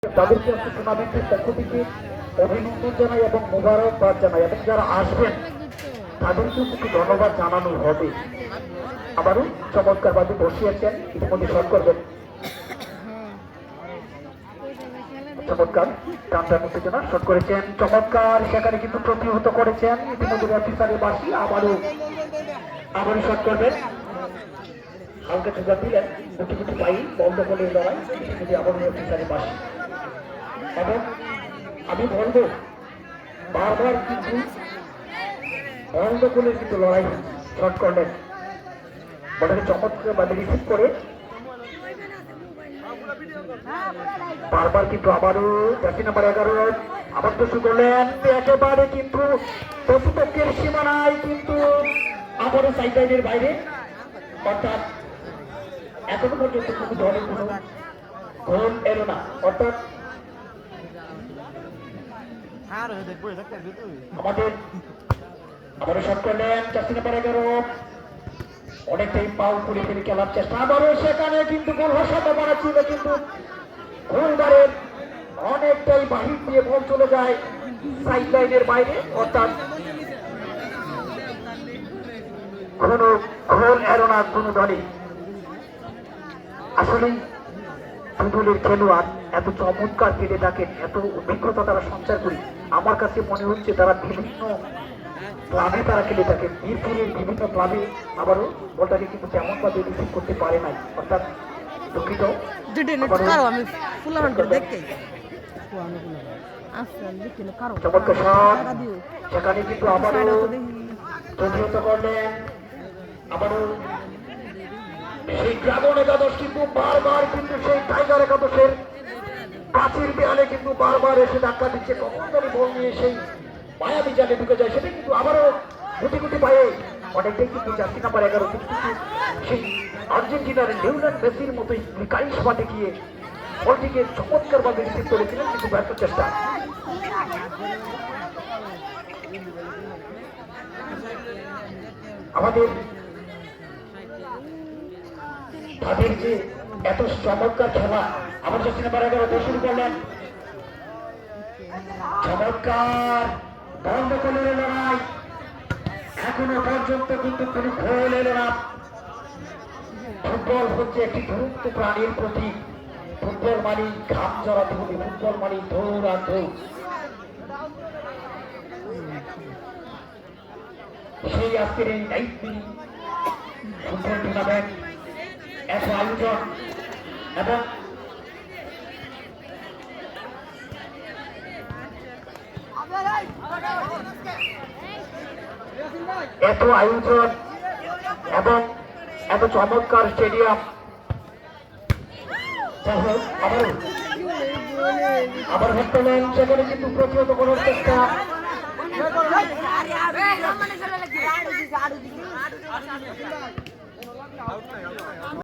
তাদেরকে টুর্নামেন্টের পক্ষ থেকে অভিনন্দন জানাই এবং মোবারকবাদ জানাই এবং যারা আসবেন তাদেরকেও কিছু ধন্যবাদ জানানো হবে। আবারও চমৎকার বাদে বসিয়েছেন, ইতিমধ্যে শট করবেন। চমৎকার টানটান উত্তেজনা শট করেছেন, চমৎকার সেখানে কিন্তু প্রতিহত করেছেন ইতিমধ্যে অফিসারের বাসী। আবারও শট করবেন, হালকা চোখা দিলেন, গুটি গুটি পাই বল দখলের লড়াই ইতিমধ্যে আবারও অফিসারের বাসী। এবং আমি বলবো বারবার কিন্তু বল দখলের কিন্তু লড়াই শট করলেন, বলটাকে চমৎকার বাদে রিসিভ করে বারবার কিন্তু আবারও জার্সি নাম্বার 11 আবার তো শুরু করলেন একেবারে কিন্তু প্রতিপক্ষের সীমানায় কিন্তু আবারও সাইড লাইনের বাইরে, অর্থাৎ এখনো পর্যন্ত কোনো দলের কোনো গোল এলো না। অর্থাৎ আমাদের আবারও শট করলেন জার্সি নাম্বার 11, অনেকটাই পাউল করে ফেলে খেলার চেষ্টা, আবারও সেখানে কিন্তু গোল হওয়ার সম্ভাবনা ছিল কিন্তু গোলবারের অনেকটাই বাহির দিয়ে বল চলে যায় সাইড লাইনের বাইরে, অর্থাৎ কোনো গোল এলো না কোনো দলে। আসলে দুদলের খেলোয়াড় এত চমৎকার খেলে থাকেন, এত অভিজ্ঞতা তারা সঞ্চার করি, আমার কাছে মনে হচ্ছে তারা বিভিন্ন ক্লাবে তারা খেলে থাকেন, মিরপুরের বিভিন্ন ক্লাবে। আবারও বলটাকে কিন্তু তেমন ভাবে রিসিভ করতে পারে নাই, অর্থাৎ দুঃখিত। চমৎকার শট, সেখানে কিন্তু আবারও প্রতিহত করলেন, আবারও সেই ড্রাগন একাদশ কিন্তু বারবার কিন্তু সেই টাইগার একাদশের প্রাচীর দেয়ালে কিন্তু বারবার এসে ধাক্কা দিচ্ছে, কখন ধরে বল নিয়ে সেই মায়াবী জালে ঢুকে যায়, সেটা কিন্তু আবারও গুটি গুটি পায়ে অনেকটাই কিন্তু জার্সি নাম্বার 11 কিন্তু সেই আর্জেন্টিনার লিওনেল মেসির মতোই কাইশ মাঠে গিয়ে বলটিকে চমৎকার ভাবে রিসিভ করেছিলেন, কিন্তু ব্যর্থ চেষ্টা। আমাদের তাদের যে এত চমৎকার খেলা, আবার জার্সি নাম্বার 11 শুরু করলেন, চমৎকার বল দখলের লড়াই, এখনো পর্যন্ত কিন্তু কোন গোল এলো না। ফুটবল হচ্ছে একটি ধূর্ত প্রাণীর প্রতীক, ফুটবল মানে ঘাম জড়াতে হবে, ফুটবল মানে দৌড় আর দৌড়। সেই আজকের এই দায়িত্ব ফুটবল টুর্নামেন্ট এত আয়োজন এবং এত আয়োজন এবং এত চমৎকার স্টেডিয়াম, আবার হট্টলেন, সেখানে কিন্তু প্রতিহত করার চেষ্টা।